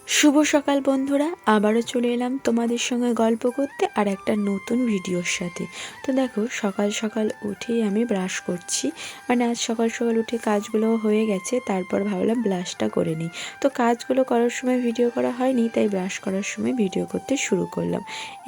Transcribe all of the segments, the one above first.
শুভ সকাল বন্ধুরা, আবারও চলে এলাম তোমাদের সঙ্গে গল্প করতে আর একটা নতুন ভিডিওর সাথে। তো দেখো, সকাল সকাল উঠেই আমি ব্রাশ করছি। মানে আজ সকাল সকাল উঠে কাজগুলো হয়ে গেছে, তারপর ভাবলাম ব্রাশটা করে নিই। তো কাজগুলো করার সময় ভিডিও করা হয়নি, তাই ব্রাশ করার সময় ভিডিও করতে শুরু করলাম।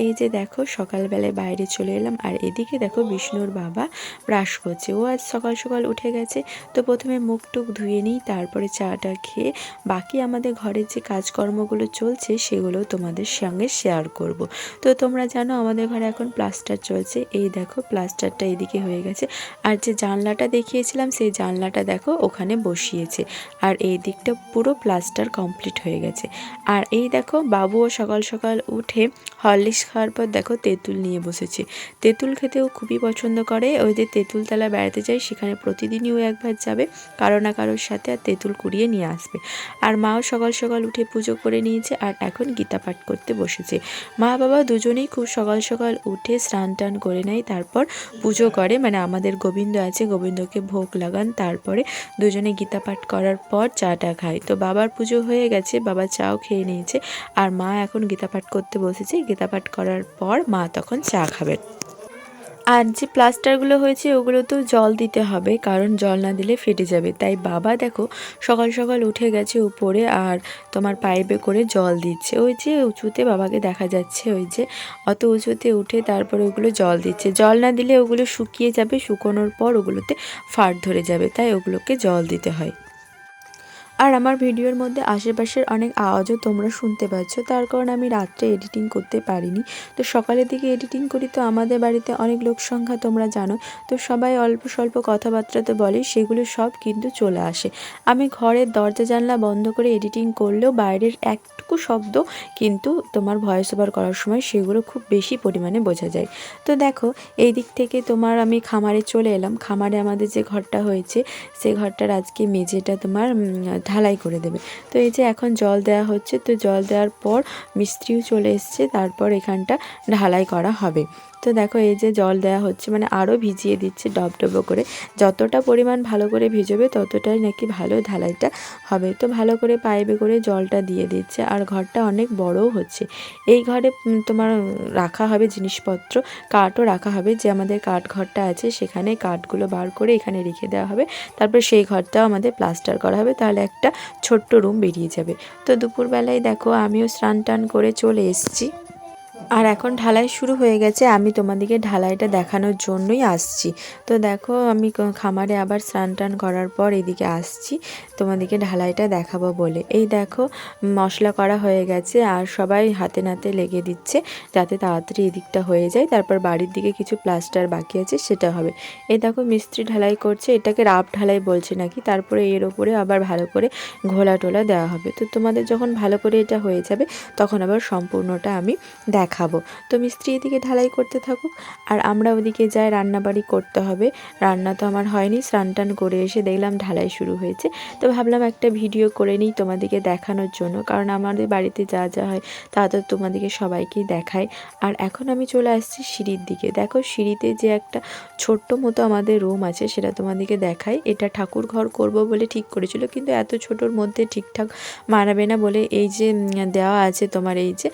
এই যে দেখো, সকালবেলায় বাইরে চলে এলাম আর এদিকে দেখো বিষ্ণুর বাবা ব্রাশ করছে। ও আজ সকাল সকাল উঠে গেছে। তো প্রথমে মুখ টুক ধুয়ে নিই, তারপরে চাটা খেয়ে বাকি আমাদের ঘরের যে কাজকর্মগুলো চলছে সেগুলো তোমাদের সঙ্গে শেয়ার করব। তো তোমরা জানো আমাদের ঘরে এখন প্লাস্টার চলছে। এই দেখো, প্লাস্টারটা এদিকে হয়ে গেছে, আর যে জানলাটা দেখিয়েছিলাম সেই জানলাটা দেখো ওখানে বসিয়েছে, আর এই দিকটা পুরো প্লাস্টার কমপ্লিট হয়ে গেছে। আর এই দেখো, বাবুও সকাল সকাল উঠে হরলিক্স খাওয়ার পর দেখো তেঁতুল নিয়ে বসেছে। তেঁতুল খেতেও খুবই পছন্দ করে। ওই যে তেঁতুলতলা বেড়াতে যায়, সেখানে প্রতিদিনই ও একবার যাবে কারো না কারোর সাথে, আর তেঁতুল কুড়িয়ে নিয়ে আসবে। আর মাও সকাল সকাল উঠে পুজো করে নিয়েছে আর এখন গীতা পাঠ করতে বসেছে। মা বাবা দুজনেই খুব সকাল সকাল উঠে স্নান টান করে নেয়, তারপর পুজো করে। মানে আমাদের গোবিন্দ আছে, গোবিন্দকে ভোগ লাগান, তারপরে দুজনে গীতা পাঠ করার পর চাটা খায়। তো বাবার পুজো হয়ে গেছে, বাবা চাও খেয়ে নিয়েছে, আর মা এখন গীতা পাঠ করতে বসেছে। গীতা পাঠ করার পর মা তখন চা খাবেন। আর যে প্লাস্টারগুলো হয়েছে ওগুলোতেও জল দিতে হবে, কারণ জল না দিলে ফেটে যাবে। তাই বাবা দেখো সকাল সকাল উঠে গেছে উপরে, আর তোমার পাইপে করে জল দিচ্ছে। ওই যে উঁচুতে বাবাকে দেখা যাচ্ছে, ওই যে অত উঁচুতে উঠে তারপরে ওগুলো জল দিচ্ছে। জল না দিলে ওগুলো শুকিয়ে যাবে, শুকোনোর পর ওগুলোতে ফাট ধরে যাবে, তাই ওগুলোকে জল দিতে হয়। আর আমার ভিডিওর মধ্যে আশেপাশের অনেক আওয়াজও তোমরা শুনতে পাচ্ছ, তার কারণ আমি রাত্রে এডিটিং করতে পারিনি। তো সকালের দিকে এডিটিং করি, তো আমাদের বাড়িতে অনেক লোক সংখ্যা তোমরা জানো, তো সবাই অল্প স্বল্প কথাবার্তা তো বলে, সেগুলো সব কিন্তু চলে আসে। আমি ঘরের দরজা জানলা বন্ধ করে এডিটিং করলেও বাইরের একটুকু শব্দ কিন্তু তোমার ভয়েস ওভার করার সময় সেগুলো খুব বেশি পরিমাণে বোঝা যায়। তো দেখো, এই দিক থেকে তোমার আমি খামারে চলে এলাম। খামারে আমাদের যে ঘরটা হয়েছে সেই ঘরটার আজকে মেঝেটা তোমার ঢালাই করে দেবে। তো এই যে এখন জল দেওয়া হচ্ছে, তো জল দেওয়ার পর মিস্ত্রিও চলে এসছে, তারপর এখানটা ঢালাই করা হবে। তো দেখো, এই যে জল দেওয়া হচ্ছে, মানে আরও ভিজিয়ে দিচ্ছে ডবডবো করে। যতটা পরিমাণ ভালো করে ভিজবে ততটাই নাকি ভালো ঢালাইটা হবে। তো ভালো করে পাইপে করে জলটা দিয়ে দিচ্ছে, আর ঘরটা অনেক বড়ও হচ্ছে। এই ঘরে তোমার রাখা হবে জিনিসপত্র, কাঠও রাখা হবে। যে আমাদের কাঠ ঘরটা আছে সেখানে কাঠগুলো বার করে এখানে রেখে দেওয়া হবে, তারপর সেই ঘরটাও আমাদের প্লাস্টার করা হবে, তাহলে একটা ছোট্ট রুম বেরিয়ে যাবে। তো দুপুরবেলায় দেখো আমিও স্নান টান করে চলে এসেছি, আর এখন ঢালাই শুরু হয়ে গেছে। আমি তোমাদেরকে ঢালাইটা দেখানোর জন্যই আসছি। তো দেখো, আমি খামারে আবার স্নান টান করার পর এদিকে আসছি তোমাদেরকে ঢালাইটা দেখাবো বলে। এই দেখো, মশলা করা হয়ে গেছে আর সবাই হাতে নাতে লেগে দিচ্ছে যাতে তাড়াতাড়ি এদিকটা হয়ে যায়, তারপর বাড়ির দিকে কিছু প্লাস্টার বাকি আছে সেটা হবে। এই দেখো, মিস্ত্রি ঢালাই করছে, এটাকে রাফ ঢালাই বলছে নাকি। তারপরে এর ওপরে আবার ভালো করে ঘোলা টোলা দেওয়া হবে। তো তোমাদের যখন ভালো করে এটা হয়ে যাবে তখন আবার সম্পূর্ণটা আমি দেখাবো। তো মিস্ত্রি এদিকে ঢালাই করতে থাকুক, আর আমরা ওদিকে যাই, রান্নাবাড়ি করতে হবে। রান্না তো আমার হয়নি, স্নান টান করে এসে দেখলাম ঢালাই শুরু হয়েছে। তো ভাবলাম একটা ভিডিও করে নিই তোমাদেরকে দেখানোর জন্য, কারণ আমাদের বাড়িতে যা যা হয় তা তো তোমাদেরকে সবাইকেই দেখায়। আর এখন আমি চলে আসছি সিঁড়ির দিকে। দেখো, সিঁড়িতে যে একটা ছোট্ট মতো আমাদের রুম আছে সেটা তোমাদেরকে দেখাই। এটা ঠাকুর ঘর করব বলে ঠিক করেছিল, কিন্তু এত ছোটোর মধ্যে ঠিকঠাক মানাবে না বলে এই যে দেওয়া আছে তোমার এই যে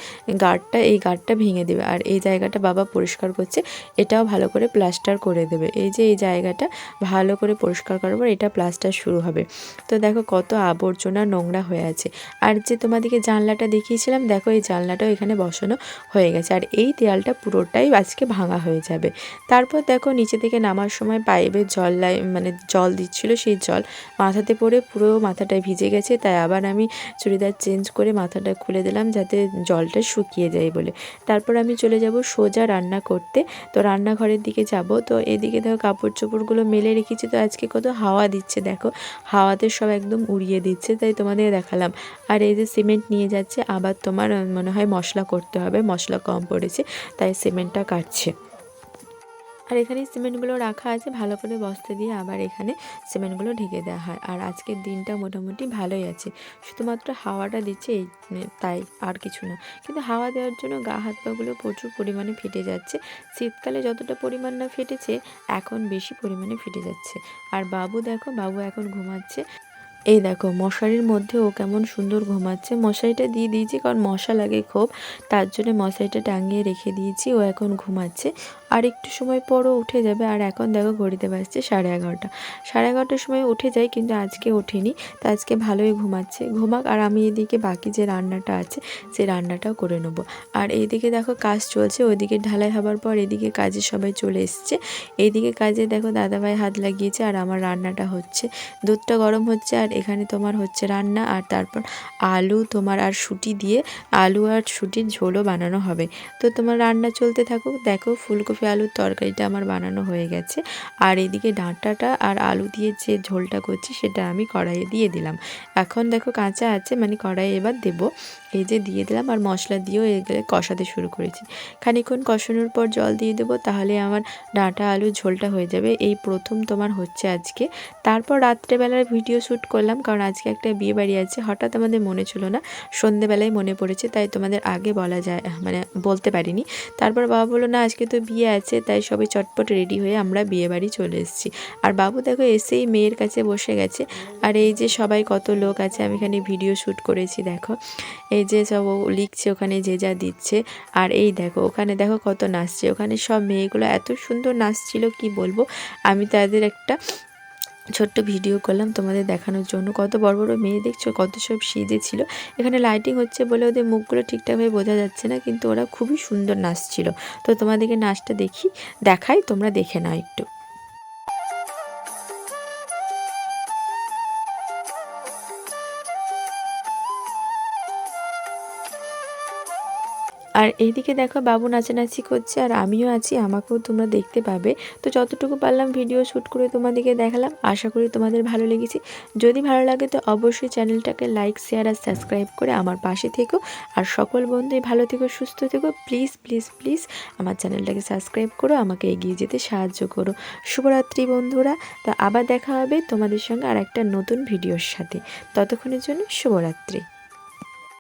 গার্ডটা, এই গার্ডটা ভেঙে দেবে। আর এই জায়গাটা বাবা পরিষ্কার করছে, এটাও ভালো করে প্লাস্টার করে দেবে। এই যে এই জায়গাটা ভালো করে পরিষ্কার করার পর এটা প্লাস্টার শুরু হবে। তো দেখো কত আবর্জনা নোংরা হয়ে আছে। আর যে তোমাদেরকে জানলাটা দেখিয়েছিলাম, দেখো এই জানলাটাও এখানে বসানো হয়ে গেছে, আর এই দেয়ালটা পুরোটাই আজকে ভাঙা হয়ে যাবে। তারপর দেখো, নিচে থেকে নামার সময় পাইপে মানে জল দিচ্ছিল, সেই জল মাথাতে পড়ে পুরো মাথাটায় ভিজে গেছে। তাই আবার আমি চুড়িদার চেঞ্জ করে মাথাটা খুলে দিলাম যাতে জলটা শুকিয়ে যায় বলে। তারপর আমি চলে যাব সোজা রান্না করতে। তো রান্নাঘরের দিকে যাব। তো এদিকে দেখো কাপড় চোপড়গুলো মেলে রেখেছি, তো আজকে কত হাওয়া দিচ্ছে দেখো, হাওয়াতে সব একদম উড়িয়ে দিচ্ছে, তাই তোমাদের দেখালাম। আর এই যে সিমেন্ট নিয়ে যাচ্ছে, আবার তোমার মনে হয় মশলা করতে হবে, মশলা কম পড়েছে তাই সিমেন্টটা কাটছে। আর এখানে সিমেন্টগুলো রাখা আছে, ভালো করে বস্তা দিয়ে আবার এখানে সিমেন্টগুলো ঢেকে দেওয়া হয়। আর আজকের দিনটা মোটামুটি ভালোই আছে, শুধুমাত্র হাওয়াটা দিচ্ছে এই তাই, আর কিছু না। কিন্তু হাওয়া দেওয়ার জন্য গা হাত পাগুলো প্রচুর পরিমাণে ফেটে যাচ্ছে। শীতকালে যতটা পরিমাণ না ফেটেছে, এখন বেশি পরিমাণে ফেটে যাচ্ছে। আর বাবু দেখো, বাবু এখন ঘুমাচ্ছে। এই দেখো মশারির মধ্যে ও কেমন সুন্দর ঘুমাচ্ছে। মশারিটা দিয়ে দিয়েছি কারণ মশা লাগে খুব, তার জন্য মশারিটা টাঙিয়ে রেখে দিয়েছি। ও এখন ঘুমাচ্ছে, আর একটু সময় পরও উঠে যাবে। আর এখন দেখো ঘড়িতে বাজছে 11:30। 11:30টার সময় উঠে যায়, কিন্তু আজকে ওঠেনি। তো আজকে ভালোই ঘুমাচ্ছে, ঘুমাক। আর আমি এদিকে বাকি যে রান্নাটা আছে সেই রান্নাটাও করে নেবো। আর এইদিকে দেখো কাজ চলছে, ওইদিকে ঢালাই হবার পর এদিকে কাজে সবাই চলে এসছে। এইদিকে কাজে দেখো দাদাভাই হাত লাগিয়েছে, আর আমার রান্নাটা হচ্ছে। দুধটা গরম হচ্ছে, আর এখানে তোমার হচ্ছে রান্না। আর তারপর আলু তোমার আর শুঁটি দিয়ে আলু আর শুঁটির ঝোলও বানানো হবে। তো তোমার রান্না চলতে থাকুক। দেখো ফুলকপি আলুর তরকারিটা আমার বানানো হয়ে গেছে, আর এদিকে ডাঁটাটা আর আলু দিয়ে যে ঝোলটা করছি সেটা আমি কড়াইয়ে দিয়ে দিলাম। এখন দেখো কাঁচা আছে, মানে কড়াইয়ে এবার দেবো। এই যে দিয়ে দিলাম, আর মশলা দিয়েও এগুলো কষাতে শুরু করেছি। খানিকক্ষণ কষানোর পর জল দিয়ে দেবো, তাহলে আমার ডাঁটা আলুর ঝোলটা হয়ে যাবে। এই প্রথম তোমার হচ্ছে আজকে। তারপর রাত্রেবেলার ভিডিও শ্যুট করলাম, কারণ আজকে একটা বিয়ে বাড়ি আছে। হঠাৎ আমাদের মনে ছিল না, সন্ধেবেলায় মনে পড়েছে, তাই তোমাদের আগে বলা যায়, মানে বলতে পারিনি। তারপর বাবা বললো না আজকে তো বিয়ে আছে, তাই সবাই চটপট রেডি হয়ে আমরা বিয়ে বাড়ি চলে এসেছি। আর বাবু দেখো এসেই মেয়ের কাছে বসে গেছে। আর এই যে সবাই কত লোক আছে, আমি এখানে ভিডিও শ্যুট করেছি দেখো। এই যে সব লিখছে ওখানে, যে যা দিচ্ছে। আর এই দেখো ওখানে দেখো কত নাচছে, ওখানে সব মেয়েগুলো এত সুন্দর নাচছিল কি বলবো। আমি তাদের একটা ছোট্ট ভিডিও করলাম তোমাদের দেখানোর জন্য। কত বড় বড় মেয়ে দেখছো, কত সব সেজে ছিল। এখানে লাইটিং হচ্ছে বলে ওদের মুখগুলো ঠিকঠাকভাবে বোঝা যাচ্ছে না, কিন্তু ওরা খুবই সুন্দর নাচছিল। তো তোমাদেরকে নাচটা দেখাই, তোমরা দেখে নাও একটু। আর এইদিকে দেখো বাবু নাচানাচি করছে, আর আমিও আছি, আমাকেও তোমরা দেখতে পাবে। তো যতটুকু পারলাম ভিডিও শ্যুট করে তোমাদেরকে দেখালাম। আশা করি তোমাদের ভালো লেগেছে। যদি ভালো লাগে তো অবশ্যই চ্যানেলটাকে লাইক, শেয়ার আর সাবস্ক্রাইব করে আমার পাশে থেকো। আর সকল বন্ধুই ভালো থেকো, সুস্থ থেকো। প্লিজ প্লিজ প্লিজ আমার চ্যানেলটাকে সাবস্ক্রাইব করো, আমাকে এগিয়ে যেতে সাহায্য করো। শুভরাত্রি বন্ধুরা। তো আবার দেখা হবে তোমাদের সঙ্গে আর একটা নতুন ভিডিওর সাথে। ততক্ষণের জন্য শুভরাত্রি।